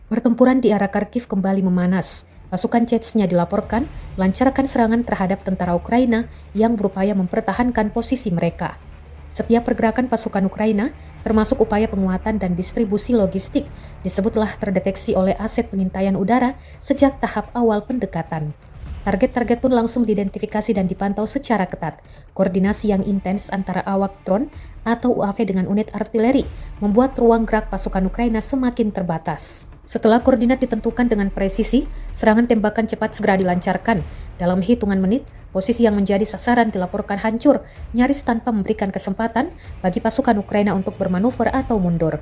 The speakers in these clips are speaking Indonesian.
Pertempuran di arah Kharkiv kembali memanas. Pasukan Chechnya dilaporkan melancarkan serangan terhadap tentara Ukraina yang berupaya mempertahankan posisi mereka. Setiap pergerakan pasukan Ukraina, termasuk upaya penguatan dan distribusi logistik, disebutlah terdeteksi oleh aset pengintaian udara sejak tahap awal pendekatan. Target-target pun langsung diidentifikasi dan dipantau secara ketat. Koordinasi yang intens antara awak drone atau UAV dengan unit artileri membuat ruang gerak pasukan Ukraina semakin terbatas. Setelah koordinat ditentukan dengan presisi, serangan tembakan cepat segera dilancarkan. Dalam hitungan menit, posisi yang menjadi sasaran dilaporkan hancur, nyaris tanpa memberikan kesempatan bagi pasukan Ukraina untuk bermanuver atau mundur.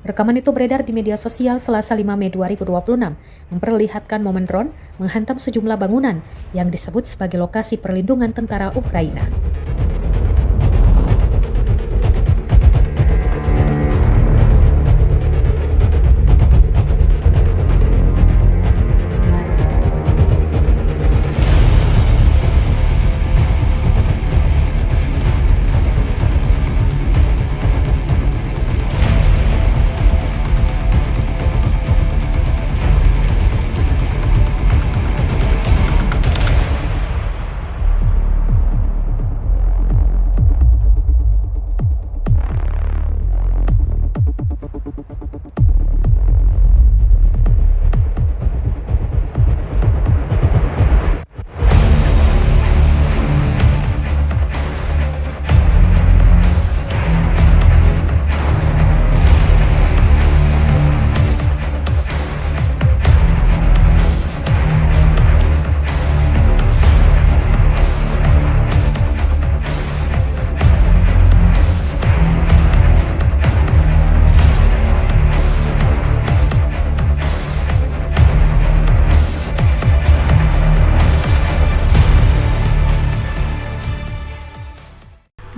Rekaman itu beredar di media sosial Selasa 5 Mei 2026, memperlihatkan momen drone menghantam sejumlah bangunan yang disebut sebagai lokasi perlindungan tentara Ukraina.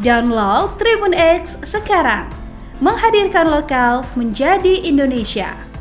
Download Tribun X sekarang, menghadirkan lokal menjadi Indonesia.